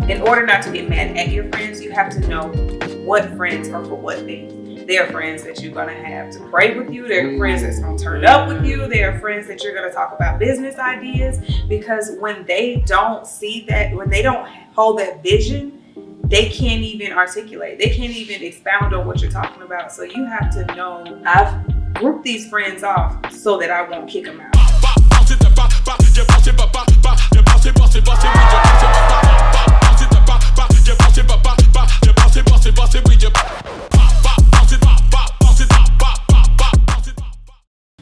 in order not to get mad at your friends, you have to know what friends are for what things. There are friends that you're going to have to pray with you. There are friends that's going to turn up with you. There are friends that you're going to talk about business ideas, because when they don't see that, when they don't hold that vision, they can't even articulate. They can't even expound on what you're talking about. So you have to know, I've grouped these friends off so that I won't kick them out.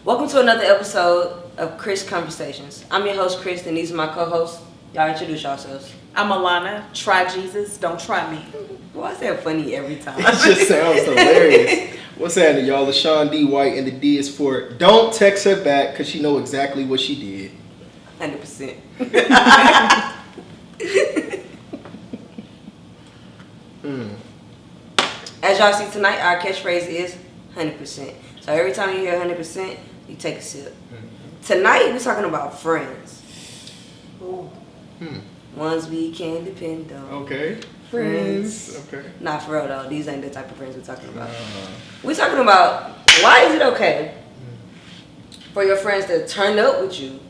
Welcome to another episode of Krisp Konversations. I'm your host, Kris, and these are my co-hosts. Y'all introduce yourselves. I'm Alana. Try Jesus, don't try me. Why is that funny every time? That just sounds hilarious. What's happening, y'all? LaShawn D. White, and the D is for don't text her back because she know exactly what she did. 100%. As y'all see tonight, our catchphrase is 100%. So every time you hear 100%, you take a sip. Tonight, we're talking about friends. Ooh. Ones we can depend on. Okay. Friends. Okay. Not for real though. These ain't the type of friends we're talking about. We're talking about, why is it okay for your friends to turn up with you,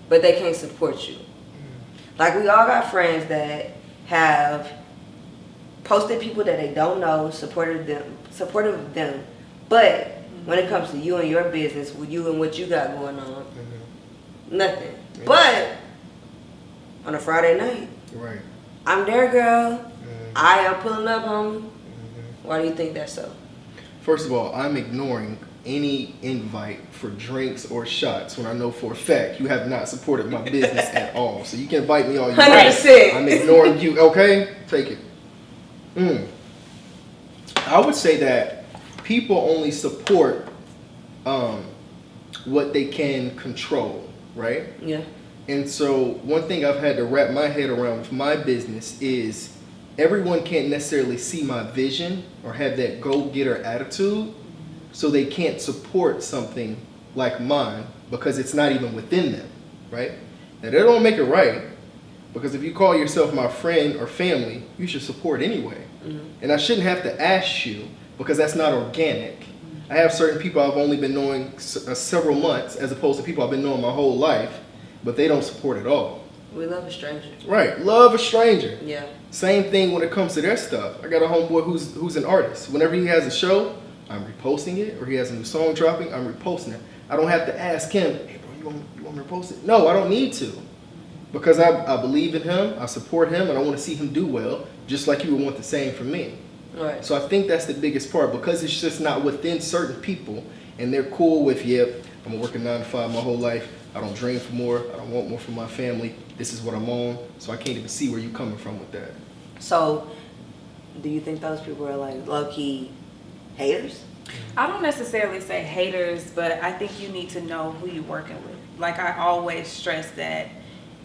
but they can't support you? Like, we all got friends that have posted people that they don't know, supportive of them, but when it comes to you and your business, with you and what you got going on, nothing. Yeah. But on a Friday night, right, I'm there, girl. I am pulling up, homie. Why do you think that's so? First of all, I'm ignoring any invite for drinks or shots when I know for a fact you have not supported my business at all. So you can invite me all you want. 100%. I'm ignoring you. Okay, take it. I would say that people only support what they can control, right? Yeah. And so one thing I've had to wrap my head around with my business is everyone can't necessarily see my vision or have that go-getter attitude, so they can't support something like mine because it's not even within them, right? Now, that don't make it right, because if you call yourself my friend or family, you should support anyway. And I shouldn't have to ask you, because that's not organic. I have certain people I've only been knowing several months as opposed to people I've been knowing my whole life, but they don't support at all. We love a stranger. Right, love a stranger. Yeah. Same thing when it comes to their stuff. I got a homeboy who's an artist. Whenever he has a show, I'm reposting it, or he has a new song dropping, I'm reposting it. I don't have to ask him, hey bro, you want me to repost it? No, I don't need to. Because I believe in him, I support him, and I want to see him do well, just like you would want the same for me. Right. So I think that's the biggest part, because it's just not within certain people, and they're cool with, yep, I'm working 9 to 5 my whole life, I don't dream for more, I don't want more from my family, this is what I'm on, so I can't even see where you're coming from with that. So, do you think those people are like low-key haters? I don't necessarily say haters, but I think you need to know who you're working with. Like, I always stress that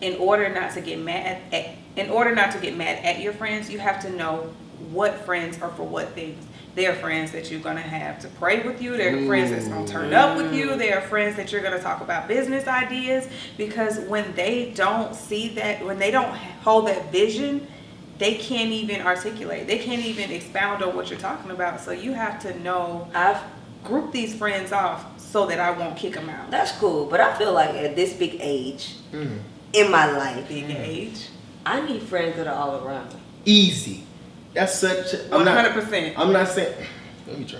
in order not to get mad at your friends, you have to know what friends are for what things. There are friends that you're going to have to pray with you. There are friends that's going to turn up with you. There are friends that you're going to talk about business ideas, because when they don't see that, when they don't hold that vision, they can't even articulate. They can't even expound on what you're talking about. So you have to know, I've grouped these friends off so that I won't kick them out. That's cool, but I feel like at this big age in my life, I need friends that are all around me. Easy. That's such a, 100%. I'm not saying, let me try.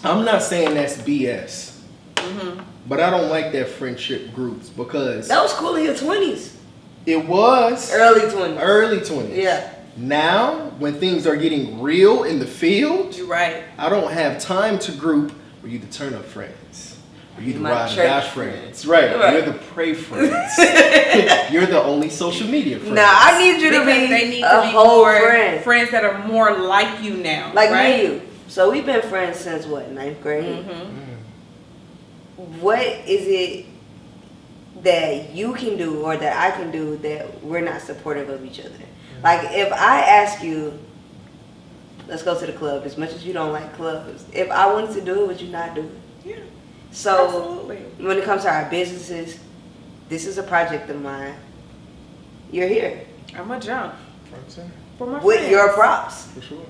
I'm not saying that's BS. But I don't like that friendship groups, because that was cool in your 20s. It was. Early 20s. Early 20s. Yeah. Now, when things are getting real in the field, You're right. I don't have time to group for you to turn up friends. For you to My ride or church die friends. Right. You're the pray friends. You're the only social media friends. Nah, I need you to Because be they need a to be whole more friend. friends that are more like you now. Like right? me and you. So we've been friends since what, 9th grade? What is it that you can do or that I can do that we're not supportive of each other? Like, if I ask you, let's go to the club, as much as you don't like clubs, if I wanted to do it, would you not do it? Yeah. So Absolutely. when it comes to our businesses, this is a project of mine. you're here. I'm a jump Front center. for my With friends. your props. For sure.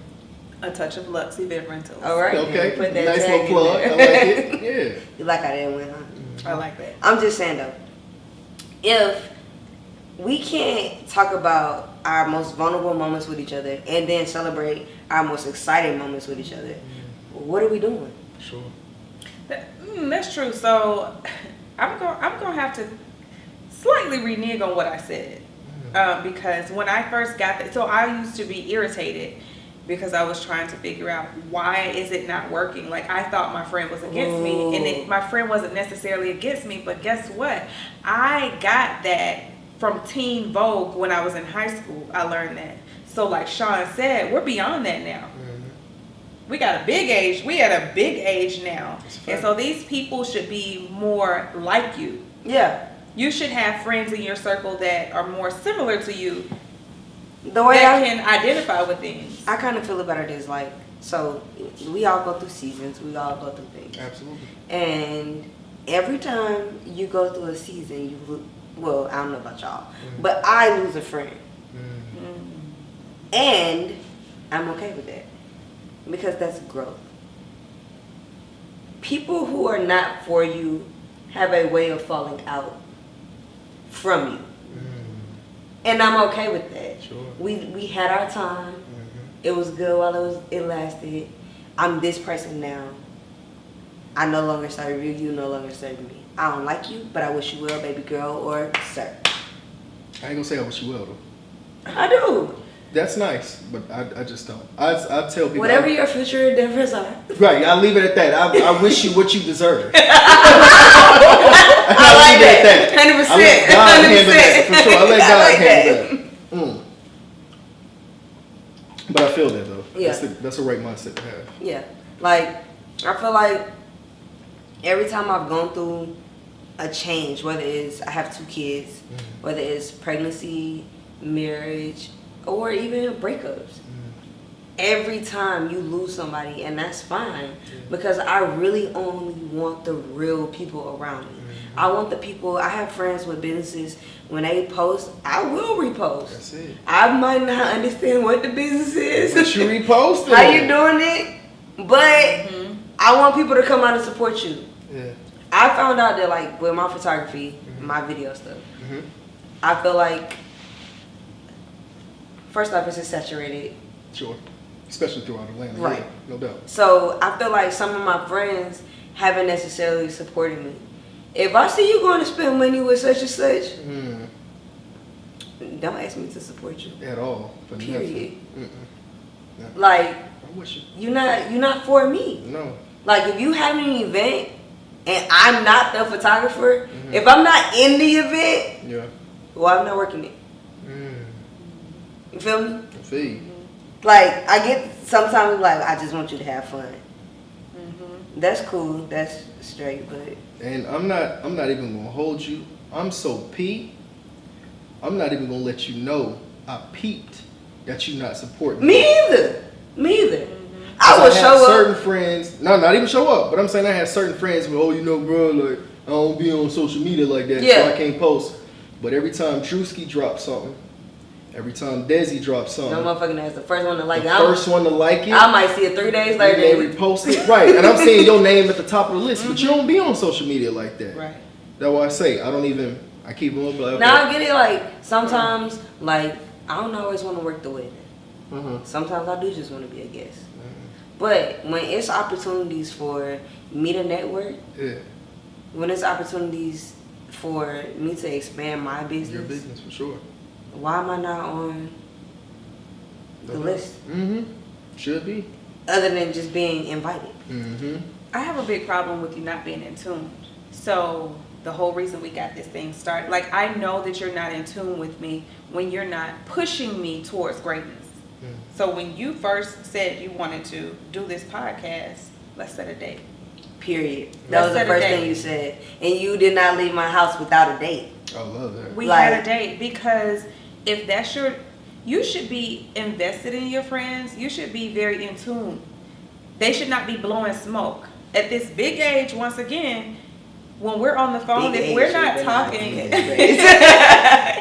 A touch of luxe event rentals. All right. Okay. Put that Nice tag little in plug. I there. like it. Yeah. You like I didn't win, huh? I like that. I'm just saying though, if we can't talk about our most vulnerable moments with each other and then celebrate our most exciting moments with each other, what are we doing? Sure. That's true. So I'm gonna have to slightly renege on what I said because when I first got that, so I used to be irritated because I was trying to figure out why is it not working. Like I thought my friend was against me, and my friend wasn't necessarily against me. But guess what? I got that from Teen Vogue when I was in high school. I learned that. So like Sean said, we're beyond that now. We got a big age. We at a big age now. And so these people should be more like you. Yeah. You should have friends in your circle that are more similar to you The way that can identify with things. I kind of feel about it is like, so we all go through seasons. We all go through things. Absolutely. And every time you go through a season, well, I don't know about y'all, but I lose a friend. And I'm okay with that because that's growth. People who are not for you have a way of falling out from you. And I'm okay with that. Sure. We had our time. It was good while it lasted. I'm this person now. I no longer serve you. You no longer serve me. I don't like you, but I wish you well, baby girl or sir. I ain't gonna say I wish you well though. I do. That's nice, but I just don't. I tell people Whatever your future endeavors are. Right, I'll leave it at that. I wish you what you deserve. I like that. 100%. I let God handle that for sure. I let God like handle that. But I feel that though. Yeah. That's a right mindset to have. Yeah. Like, I feel like every time I've gone through a change, whether it's I have 2 kids, whether it's pregnancy, marriage, or even breakups, every time you lose somebody, and that's fine, because I really only want the real people around me. I want the people, I have friends with businesses, when they post, I will repost. That's it. I might not understand what the business is. But you reposted. How you doing it? But I want people to come out and support you. Yeah. I found out that like with my photography, my video stuff, I feel like first off it's just saturated. Sure. Especially throughout Atlanta. Right. Yeah, no doubt. So I feel like some of my friends haven't necessarily supported me. If I see you going to spend money with such and such, don't ask me to support you. At all. For Period. nothing. No. Like I wish you. you're not for me. No. Like if you have an event and I'm not the photographer, if I'm not in the event, Yeah. well, I'm not working it. You feel me? I feel you. Like I get sometimes like I just want you to have fun. That's cool. That's straight, but And I'm not even gonna hold you. I'm so peeped. I'm not even gonna let you know I peeped that you not supporting me either. I I will have show up. certain friends, no, not even show up, but I'm saying I have certain friends who, bro, like, I don't be on social media like that, Yeah. so I can't post. But every time Drewski drops something, every time Desi drops No something, motherfucking ass the first one to like the it. first one to like it, I might see it 3 days they later. repost it. Right, and I'm seeing your name at the top of the list, but you don't be on social media like that. Right. That's why I say, I keep them up like, Now I get it. Like sometimes, like I don't always want to work the way. Mhm. Sometimes I do just want to be a guest. But when it's opportunities for me to network, Yeah, when it's opportunities for me to expand my business, your business for sure. why am I not on the list? Should be. Other than just being invited. I have a big problem with you not being in tune. So the whole reason we got this thing started, like I know that you're not in tune with me when you're not pushing me towards greatness. So when you first said you wanted to do this podcast, let's set a date. Period. That was the Let's set a first date. thing you said. And you did not leave my house without a date. I love that. We Like- had a date because if that's you should be invested in your friends. You should be very in tune. They should not be blowing smoke. At this big age, once again, when we're on the phone, Big if we're age, not but talking,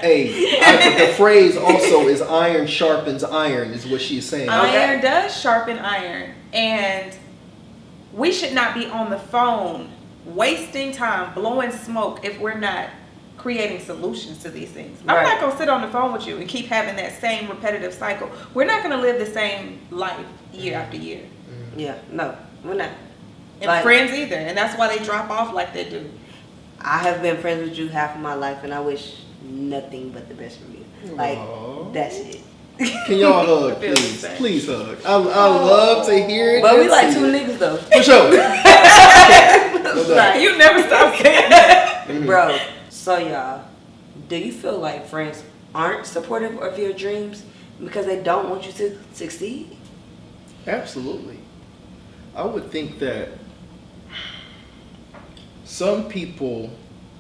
Hey, the phrase also is iron sharpens iron, is what she's saying. iron does sharpen iron, and we should not be on the phone wasting time, blowing smoke if we're not creating solutions to these things. I'm Right. not going to sit on the phone with you and keep having that same repetitive cycle. We're not going to live the same life year after year. Yeah, no, we're not. And Like- friends either. And that's why they drop off like they do. I have been friends with you half of my life, and I wish nothing but the best for you. Like, Aw. that's it. Can y'all hug, I feel the please? same. Please hug. I love to hear it. But we and like see two it. niggas though. For sure. No doubt. You never stop saying that. Mhm. Bro, so y'all, do you feel like friends aren't supportive of your dreams because they don't want you to succeed? Absolutely. I would think that some people,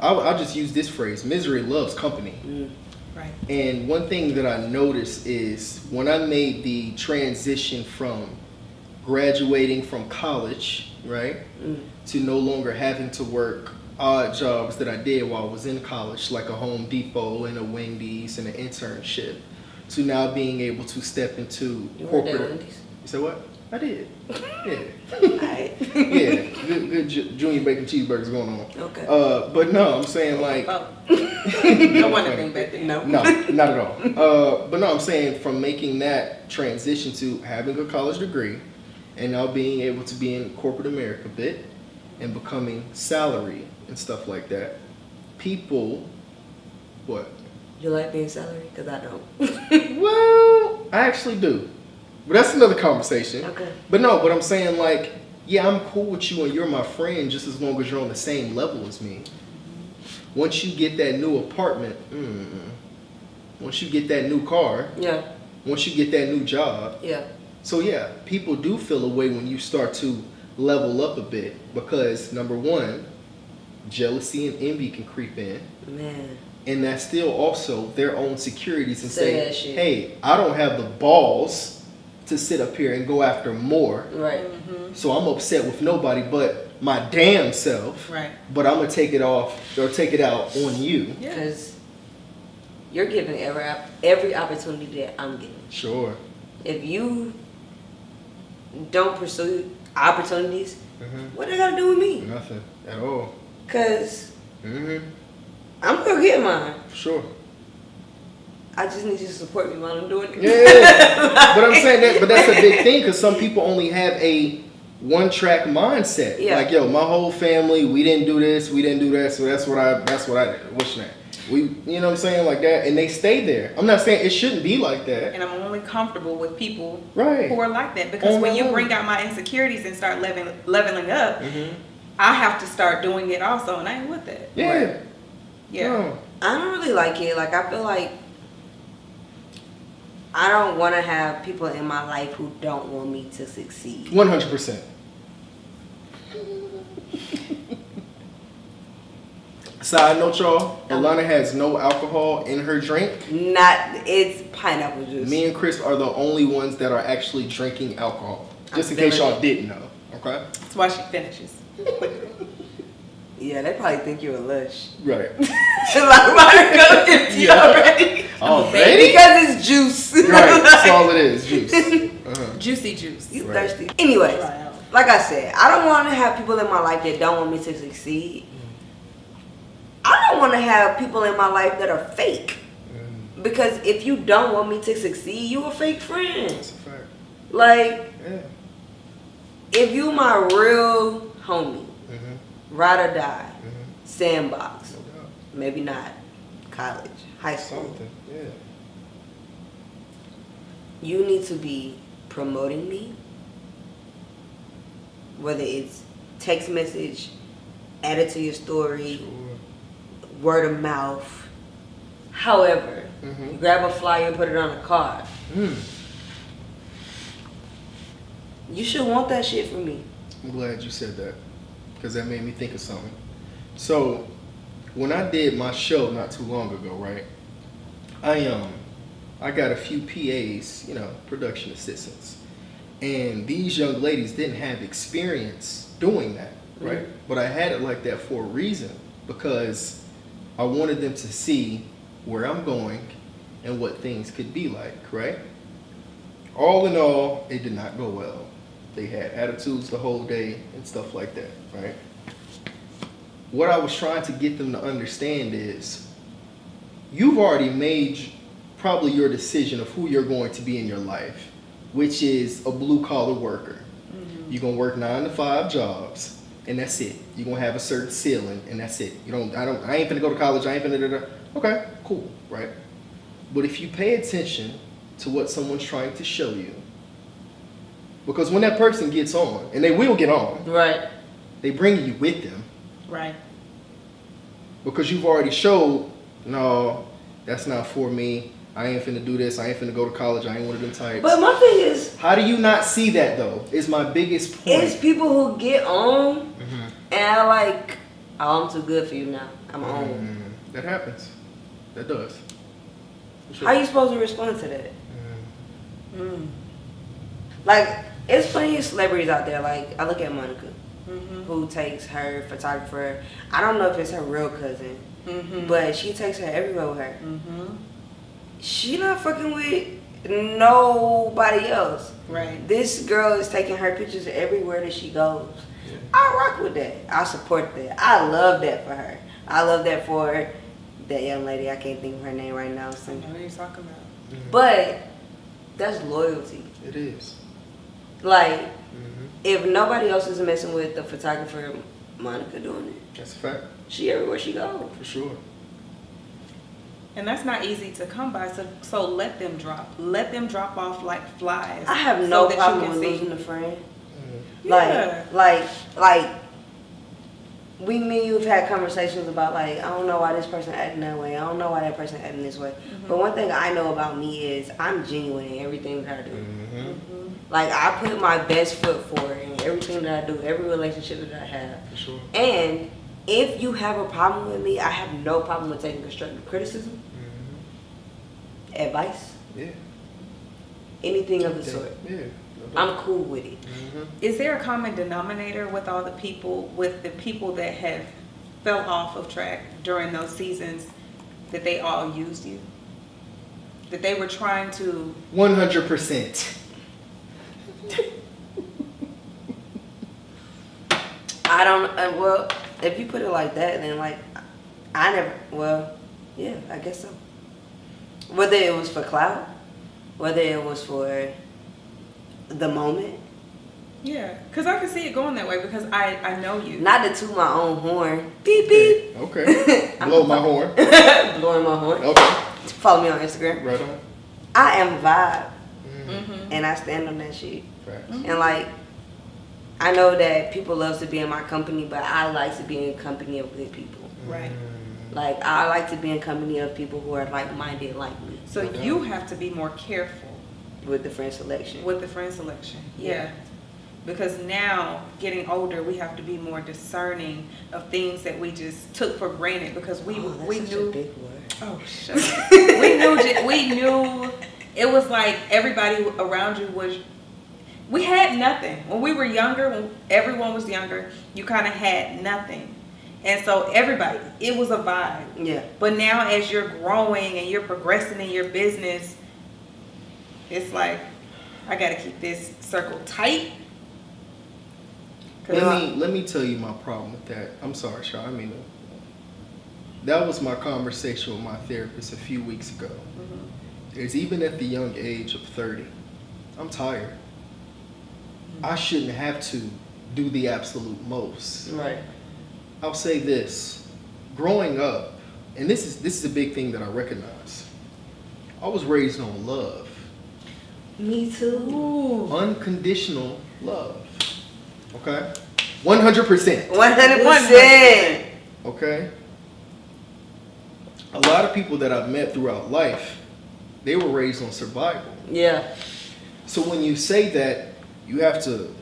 I'll just use this phrase, misery loves company. Right. And one thing that I noticed is when I made the transition from graduating from college, right, to no longer having to work odd jobs that I did while I was in college, like a Home Depot and a Wendy's and an internship, to now being able to step into You worked at corporate. Wendy's? You said what? I did. Yeah. Alright. Yeah. Good junior bacon cheeseburgers going on. Okay. But no, I'm saying like. Oh. No one to think back then. No. No, not at all. But no, I'm saying from making that transition to having a college degree and now being able to be in corporate America a bit and becoming salary and stuff like that, people, what? You like being salary? Because I don't. Well, I actually do. But that's another conversation. Okay. But no, but I'm saying like, yeah, I'm cool with you and you're my friend just as long as you're on the same level as me. Once you get that new apartment, once you get that new car, Yeah. once you get that new job. Yeah. So yeah, people do feel a way when you start to level up a bit because number one, jealousy and envy can creep in. Man. And that's still also their own securities and Say that shit. hey, I don't have the balls to sit up here and go after more. Right. So I'm upset with nobody but my damn self. Right. But I'm gonna take it off or take it out on you. Yeah. Because you're giving every opportunity that I'm giving. Sure. If you don't pursue opportunities, what they gotta do with me? Nothing at all. Because Mm-hmm. I'm gonna get mine. Sure. I just need you to support me while I'm doing it. Yeah. But I'm saying that, but that's a big thing because some people only have a one-track mindset. Yeah. Like, yo, my whole family, we didn't do this, we didn't do that, so that's what I did. What's that? You know what I'm saying, like that, and they stay there. I'm not saying it shouldn't be like that. And I'm only comfortable with people Right. who are like that because On when my you own. bring out my insecurities and start leveling up, I have to start doing it also, and I ain't with that. Yeah. Yeah. No. I don't really like it. Like, I feel like I don't want to have people in my life who don't want me to succeed. 100%. Side note, y'all. Alana has no alcohol in her drink. It's pineapple juice. Me and Kris are the only ones that are actually drinking alcohol. Just in I'm case feeling y'all it. didn't know. Okay. That's why she finishes. Yeah, they probably think you're a lush. Right. Like, mine go empty Yeah. already. Already? Because it's juice. Right. That's all it is. Juice. Uh-huh. Juicy juice. You Right. thirsty. Anyways, Dry out. like I said, I don't want to have people in my life that don't want me to succeed. I don't want to have people in my life that are fake. Because if you don't want me to succeed, you a fake friend. That's a fact. Like, Yeah. if you my real homie, Mm-hmm. ride or die, Mm-hmm. sandbox, No doubt. maybe not, college, high school, Something. Yeah. you need to be promoting me, whether it's text message, add it to your story, Sure. word of mouth. However, Mhm. you grab a flyer, put it on a card. Mm. You should want that shit from me. I'm glad you said that because that made me think of something. So, when I did my show not too long ago, right? I got a few PAs, production assistants, and these young ladies didn't have experience doing that. right? But I had it like that for a reason, because I wanted them to see where I'm going and what things could be like, right? All in all, it did not go well. They had attitudes the whole day and stuff like that, right? What I was trying to get them to understand is, you've already made probably your decision of who you're going to be in your life, which is a blue-collar worker. You're going to work 9 to 5 jobs, and that's it. You're going to have a certain ceiling, and that's it. I ain't finna go to college, I ain't finna Okay, cool, right? But if you pay attention to what someone's trying to show you, because when that person gets on, and they will get on, Right. they bring you with them. Right. Because you've already showed, no, that's not for me. I ain't finna do this. I ain't finna go to college. I ain't one of them types. But my thing is, How do you not see that, though, is my biggest point. it's people who get on and are like, oh, I'm too good for you now. I'm on. That happens. That does. For sure. How you supposed to respond to that? Like, it's plenty of celebrities out there. Like, I look at Monica, who takes her photographer. I don't know if it's her real cousin, but she takes her everywhere with her. She not fucking with nobody else. Right. This girl is taking her pictures everywhere that she goes. Yeah. I rock with that. I support that. I love that for her. I love that for that young lady. I can't think of her name right now. I know what you're talking about. But that's loyalty. It is. Like, if nobody else is messing with the photographer, Monica doing it. That's a fact. She everywhere she goes. For sure. And that's not easy to come by, so let them drop. Let them drop off like flies. I have no so that problem you can with see. losing a friend. Yeah. Like, me and you have had conversations about, like, I don't know why this person acting that way. I don't know why that person acting this way. But one thing I know about me is I'm genuine in everything that I do. Like, I put my best foot forward in everything that I do, every relationship that I have. For sure. And if you have a problem with me, I have no problem with taking constructive criticism, advice, anything of the sort. Yeah. I'm cool with it. Is there a common denominator with all the people, that have fell off of track during those seasons, that they all used you? That they were trying to... 100%. I don't, well, if you put it like that, then like, yeah, I guess so. Whether it was for clout, whether it was for the moment. Yeah, because I can see it going that way because I know you. Not to toot my own horn. Beep, beep. Okay. Blow my horn. Blowing my horn. Okay. Follow me on Instagram. Right on. I am vibe. And I stand on that shit. Facts. And like, I know that people love to be in my company, but I like to be in company of good people. Right. Like, I like to be in company of people who are like-minded like me. So you have to be more careful With the friend selection. with the friend selection. Yeah. Yeah. Because now, getting older, we have to be more discerning of things that we just took for granted because we That's such knew. a big word. Oh, shut up. we knew it was like everybody around you was. We had nothing when we were younger. When everyone was younger, you kind of had nothing, and so everybody, it was a vibe. Yeah. But now, as you're growing and you're progressing in your business, it's like I got to keep this circle tight. Let me tell you my problem with that. I'm sorry, Shaw. That was my conversation with my therapist a few weeks ago. Is even at the young age of 30, I'm tired. I shouldn't have to do the absolute most. Right. I'll say this. Growing up, and this is a big thing that I recognize. I was raised on love. Me too. Unconditional love. Okay? 100%. 100%. Okay? A lot of people that I've met throughout life, they were raised on survival. Yeah. So when you say that, you have to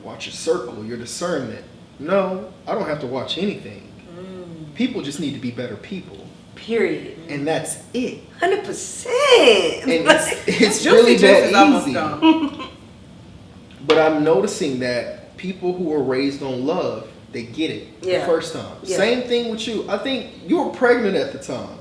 watch your circle, your discernment. No, I don't have to watch anything. People just need to be better people. Period. And that's it. 100%. And it's Juicy really Juice that is almost easy. gone. But I'm noticing that people who are raised on love, they get it the Yeah. first time. Yeah. Same thing with you. I think you were pregnant at the time.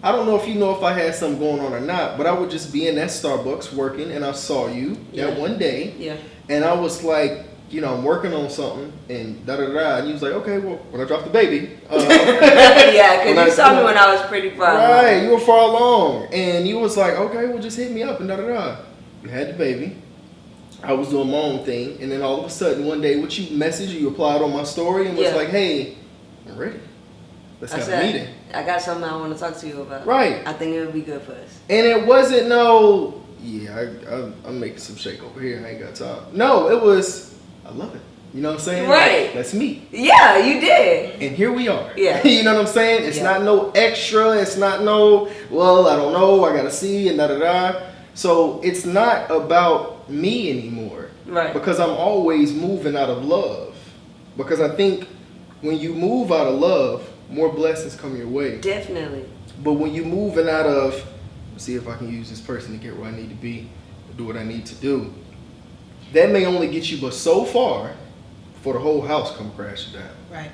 I don't know if you know if I had something going on or not, but I would just be in that Starbucks working, and I saw you that one day, Yeah. and I was like, you know, I'm working on something, and da-da-da, and you was like, okay, well, when I drop the baby. Yeah, because you saw me when I was pretty far along. Right, you were far along, and you was like, okay, well, just hit me up, and da-da-da. You had the baby. I was doing my own thing, and then all of a sudden, one day, what you messaged, you applied on my story, and was like, hey, I'm ready. Let's have a meeting. I got something I want to talk to you about. Right. I think it would be good for us. And it wasn't no, I'm making some shake over here. I ain't got time. No, it was, I love it. You know what I'm saying? Right. Let's meet. Yeah, you did. And here we are. Yeah. You know what I'm saying? It's not no extra. It's not no, well, I don't know. I got to see and da-da-da. So it's not about me anymore. Right. Because I'm always moving out of love. Because I think when you move out of love, more blessings come your way. Definitely. But when you're moving out of, see if I can use this person to get where I need to be, do what I need to do, that may only get you but so far before the whole house come crashing down. Right.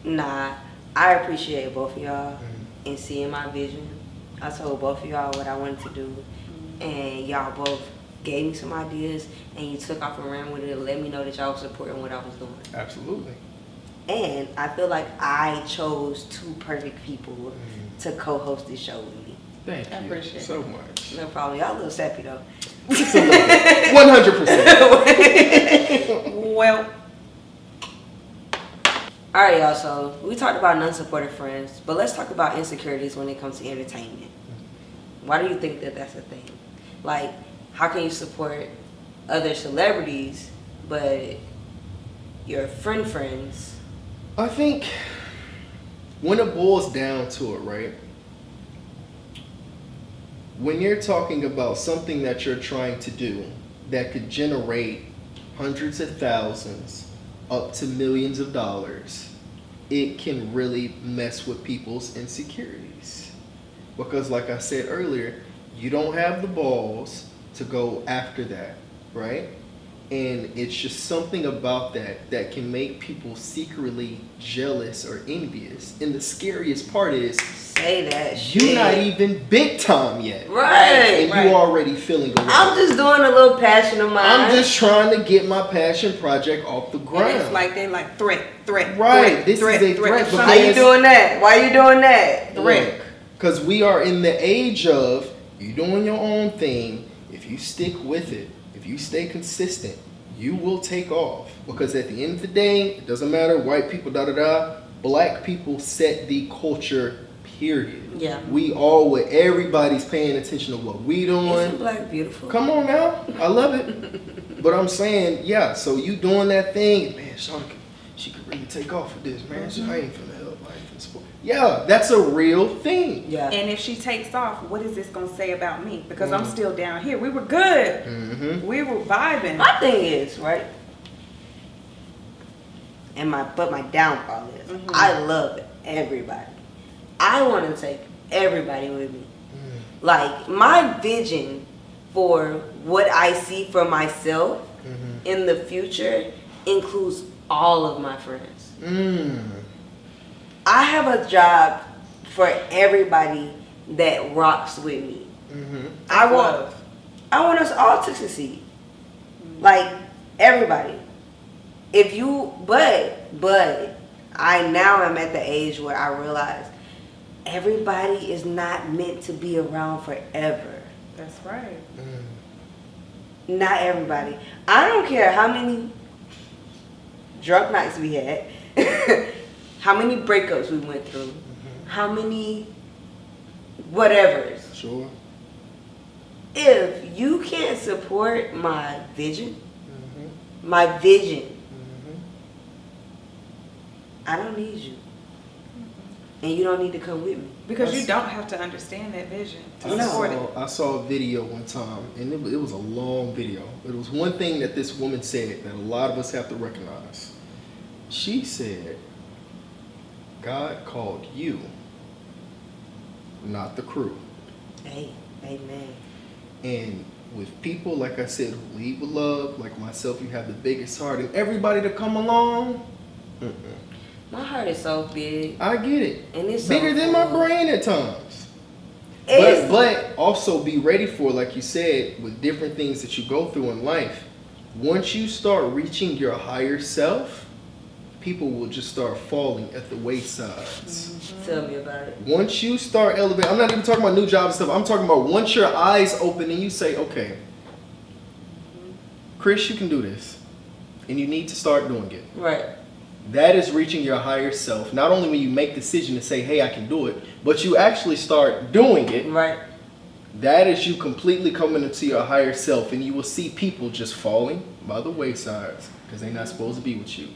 Nah, I appreciate both of y'all and seeing my vision. I told both of y'all what I wanted to do, and y'all both gave me some ideas, and you took off and ran with it and let me know that y'all was supporting what I was doing. Absolutely. And I feel like I chose two perfect people to co-host this show with me. Thank you. I appreciate so much. No problem. Y'all a little sappy though. 100%. Well, All right, y'all. So we talked about non-supportive friends, but let's talk about insecurities when it comes to entertainment. Why do you think that that's a thing? Like, how can you support other celebrities, but your friends? I think when it boils down to it, right? When you're talking about something that you're trying to do that could generate hundreds of thousands up to millions of dollars, it can really mess with people's insecurities. Because like I said earlier, you don't have the balls to go after that, right? And it's just something about that can make people secretly jealous or envious. And the scariest part is, Say that shit. you're not even big time yet. Right. And you already feeling away. I'm just doing a little passion of mine. I'm just trying to get my passion project off the and ground. it's like they like threat. Right, this is a threat. If Why Why you doing that? Why you doing that? Threat. Because we are in the age of you doing your own thing. If you stick with it, if you stay consistent, you will take off. Because at the end of the day, it doesn't matter, white people, da-da-da, black people set the culture, period. Yeah. We always, everybody's paying attention to what we doing. Isn't black beautiful? Come on now, I love it. But I'm saying, yeah, so you doing that thing, man, she could really take off with this, man. So I ain't finna help, I ain't finna support. Yeah, that's a real thing. Yeah. And if she takes off, what is this gonna say about me? Because I'm still down here. We were good. Mm-hmm. We were vibing. My thing is, right? But my downfall is, I love everybody. I want to take everybody with me. Like, my vision for what I see for myself in the future includes all of my friends. I have a job for everybody that rocks with me. I want us all to succeed. Like, everybody. If you, but I now am at the age where I realize everybody is not meant to be around forever. That's right. Not everybody. I don't care how many drunk nights we had, how many breakups we went through, how many whatevers. Sure. If you can't support my vision, I don't need you. And you don't need to come with me. Because you don't have to understand that vision to support it. I saw a video one time, and it was a long video. It was one thing that this woman said that a lot of us have to recognize. She said, God called you, not the crew. Hey, amen. And with people, like I said, who lead with love, like myself, you have the biggest heart, and everybody to come along. My heart is so big. I get it. And it's bigger so than my full. brain at times. It's- But also be ready for, like you said, with different things that you go through in life. Once you start reaching your higher self, people will just start falling at the waysides. Tell me about it. Once you start elevating, I'm not even talking about new jobs and stuff. I'm talking about once your eyes open and you say, okay, Kris, you can do this. And you need to start doing it. Right. That is reaching your higher self. Not only when you make the decision to say, hey, I can do it, but you actually start doing it. Right. That is you completely coming into your higher self, and you will see people just falling by the waysides because they're not supposed to be with you.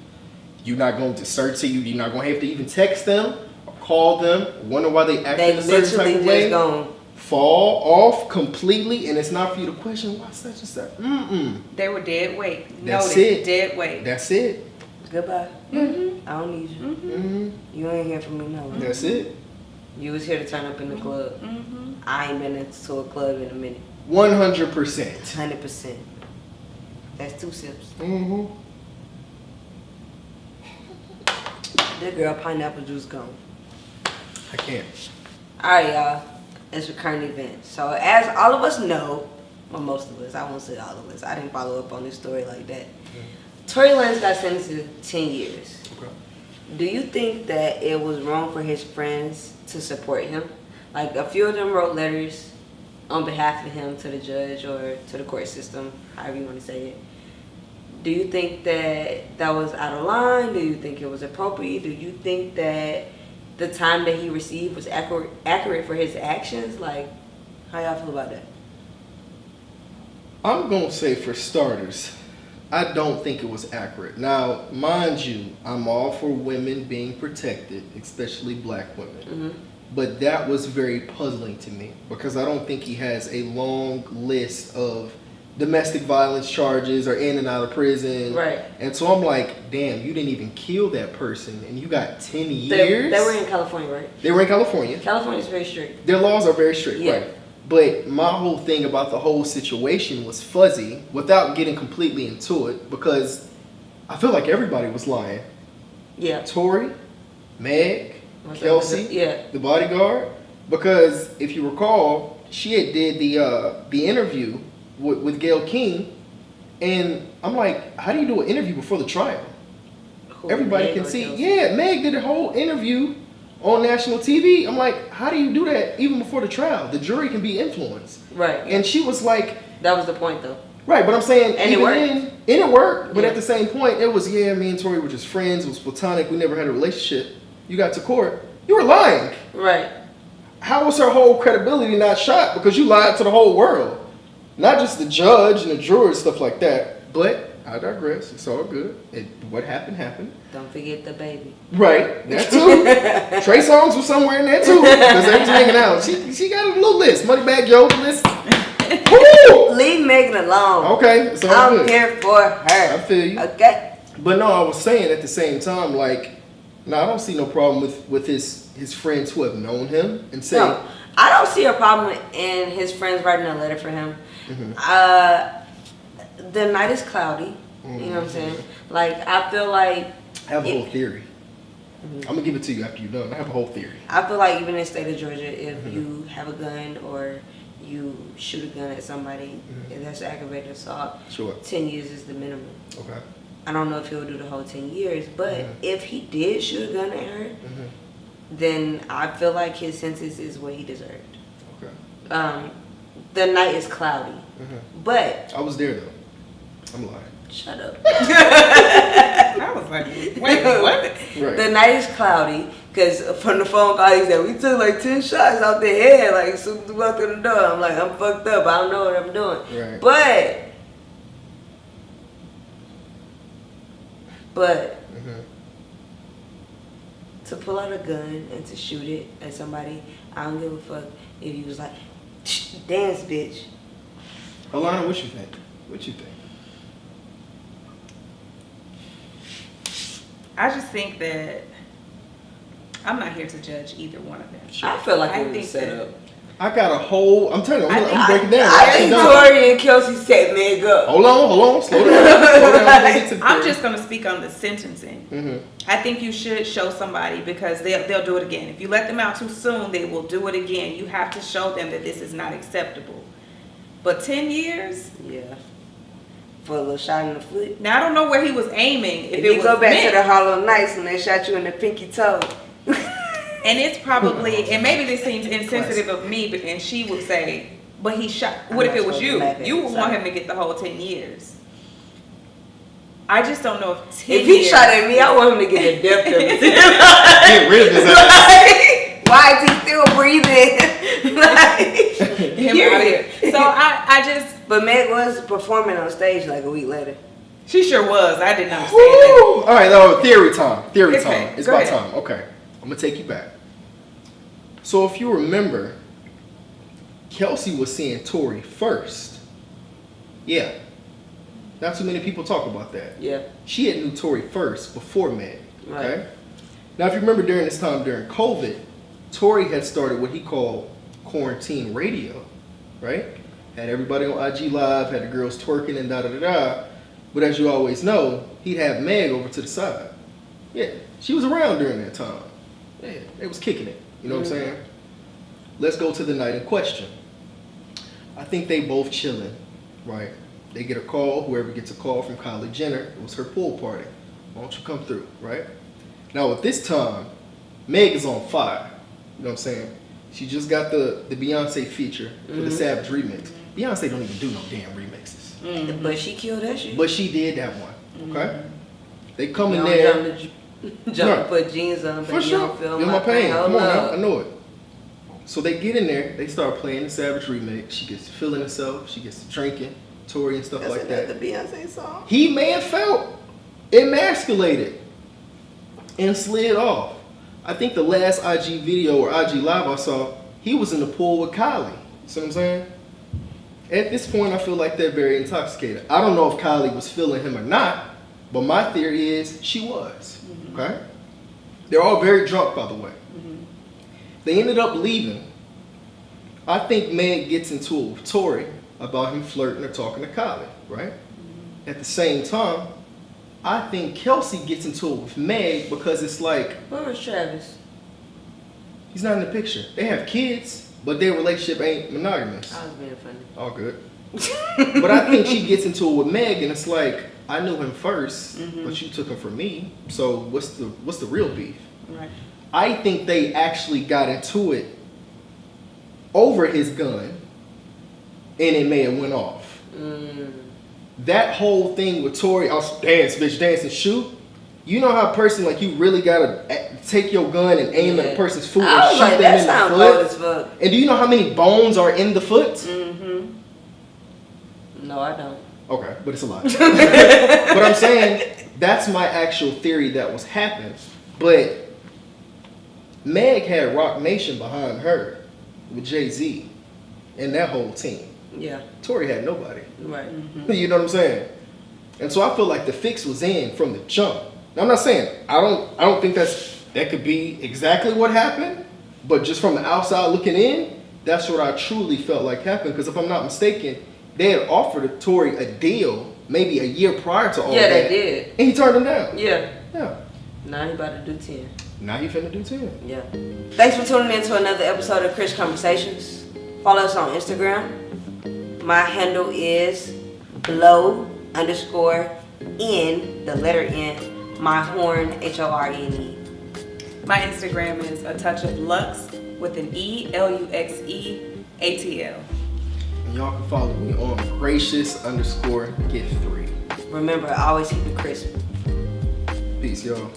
You're not going to search to you. You're not going to have to even text them or call them, wonder why they act in a certain type literally of way. just gone. Fall off completely, and it's not for you to question why such and such. They were dead weight. That's Noted, it. dead weight. That's it. Goodbye. Mm-hmm. I don't need you. Mm-hmm. You ain't here for me no more. That's it. You was here to turn up in the club. Mm-hmm. I ain't been into a club in a minute. 100%. 100%. That's 2 sips. Mm-hmm. That girl pineapple juice gone. I can't. Alright, y'all. It's a current event. So as all of us know, well, most of us, I won't say all of us. I didn't follow up on this story like that. Tory Lanez got sentenced to 10 years. Okay. Do you think that it was wrong for his friends to support him? Like, a few of them wrote letters on behalf of him to the judge or to the court system, however you want to say it. Do you think that that was out of line? Do you think it was appropriate? Do you think that the time that he received was accurate for his actions? Like, how y'all feel about that? I'm going to say, for starters, I don't think it was accurate. Now, mind you, I'm all for women being protected, especially black women. Mm-hmm. But that was very puzzling to me because I don't think he has a long list of domestic violence charges or in and out of prison. Right. And so I'm like, damn, you didn't even kill that person and you got 10 years? They were in California, right? They were in California. California's very strict. Their laws are very strict, Yeah. right? But my whole thing about the whole situation was fuzzy without getting completely into it because I feel like everybody was lying. Yeah. Tory, Meg, Kelsey, Yeah. the bodyguard. Because if you recall, she had did the interview with Gayle King, and I'm like, how do you do an interview before the trial? Everybody Meg can or see. Kelsey? Yeah, Meg did a whole interview on national TV. I'm like, how do you do that even before the trial? The jury can be influenced. Right. And she was like, That was the point, though. right, but I'm saying, And it even worked. then, and it worked. But Yeah. at the same point, it was, yeah, me and Tory were just friends. It was platonic. We never had a relationship. You got to court. You were lying. Right. How was her whole credibility not shot? Because you lied to the whole world. Not just the judge and the jurors, stuff like that. But I digress. It's all good. What happened, happened. Don't forget the baby. Right. That too. Trey Songz was somewhere in there too. Because they was hanging out. She got a little list. Moneybag Joe list. Woo! Leave Megan alone. Okay. It's all I'm good. here for her. I feel you. Okay. But no, I was saying at the same time, like, no, I don't see no problem with his friends who have known him and say, No, I don't see a problem in his friends writing a letter for him. The night is cloudy. You know what I'm saying? Like, I feel like I have a whole theory. I'm gonna give it to you after you're done. I have a whole theory. I feel like even in the state of Georgia, if you have a gun or you shoot a gun at somebody, if that's aggravated assault, Sure. 10 years is the minimum. Okay. I don't know if he'll do the whole 10 years, but if he did shoot a gun at her, then I feel like his sentence is what he deserved. Okay. The night is cloudy, but I was there though. I'm lying. shut up. I was like, wait, what? Right. The night is cloudy because from the phone call he said we took like 10 shots out the head like as soon as we walked through the door. I'm like, I'm fucked up. I don't know what I'm doing. Right. But to pull out a gun and to shoot it at somebody, I don't give a fuck if you was like, dance, bitch. Alana, what you think? What you think? I just think that I'm not here to judge either one of them. I feel like I it was think set that- up. I got a whole. I'm telling you, I'm breaking down. I think Tori and Kelsey set Meg up. Hold on, slow down. I'm just gonna speak on the sentencing. Mm-hmm. I think you should show somebody because they'll do it again. If you let them out too soon, they will do it again. You have to show them that this is not acceptable. But 10 years? Yeah. For a little shot in the foot. Now I don't know where he was aiming. If you go back to the Hollow Nights when they shot you in the pinky toe. And it's probably, and maybe this seems insensitive of me, but and she would say, but he shot. What if it was you? You would want him to get the whole 10 years. I just don't know if 10 If he years, shot at me, I want him to get a death penalty. Get rid of his ass. Why is he still breathing? Get him out of here. So I just. But Meg was performing on stage like a week later. She sure was. I didn't understand Woo! All right, now theory time. Theory Okay, time. It's go about ahead. time. Okay, I'm gonna take you back. So if you remember, Kelsey was seeing Tori first. Yeah. Not too many people talk about that. Yeah. She had knew Tori first before Meg. Okay. Right. Now, if you remember during this time during COVID, Tori had started what he called quarantine radio, right? Had everybody on IG Live, had the girls twerking and da da da da. But as you always know, he'd have Meg over to the side. Yeah, she was around during that time. Yeah, they was kicking it. You know what I'm saying? Let's go to the night in question. I think they both chilling, right? They get a call, whoever gets a call from Kylie Jenner, it was her pool party. Why don't you come through, right? Now at this time, Meg is on fire. You know what I'm saying? She just got the Beyonce feature for the Savage remix. Beyonce don't even do no damn remixes. But she killed that shit. But she did that one, okay? They come in You there. don't jump and put jeans on, but For you sure. don't feel Feel my pain. Oh, Come on now. no. I know it. So they get in there. They start playing the Savage remix. She gets to feeling herself. She gets to drinking, Tori and stuff That's like that. the Beyonce song. He may have felt emasculated and slid off. I think the last IG video or IG live I saw, he was in the pool with Kylie. You see what I'm saying? At this point, I feel like they're very intoxicated. I don't know if Kylie was feeling him or not, but my theory is she was. Okay? They're all very drunk, by the way. They ended up leaving. I think Meg gets into it with Tori about him flirting or talking to Kylie, right? At the same time, I think Kelsey gets into it with Meg because it's like, Where was Travis? he's not in the picture. They have kids, but their relationship ain't monogamous. I was being funny. All good. But I think she gets into it with Meg, and it's like, I knew him first, but you took him from me. So what's the real beef? Right. I think they actually got into it over his gun, and it may have went off. That whole thing with Tori, I'll dance, bitch, dance and shoot. You know how a person, like, you really gotta take your gun and aim at a person's foot I and was shoot like, them that in the sounds foot? bold as fuck. And do you know how many bones are in the foot? No, I don't. Okay, but it's a lot. But I'm saying, that's my actual theory that was happening. But Meg had Rock Nation behind her with Jay-Z and that whole team. Yeah. Tori had nobody. Right. You know what I'm saying? And so I feel like the fix was in from the jump. Now, I'm not saying I don't think that could be exactly what happened, but just from the outside looking in, that's what I truly felt like happened. Because if I'm not mistaken, they had offered Tori a deal maybe a year prior to all that. Yeah, they did. And he turned them down. Yeah. Yeah. Now he about to do 10. Now he finna do 10. Yeah. Thanks for tuning in to another episode of Krisp Konversations. Follow us on Instagram. My handle is blow_n, the letter N, my horn, HORNE. My Instagram is a touch of Lux with an E, LUXEATL. And y'all can follow me on gracious_gift3. Remember, always keep it crisp. Peace, y'all.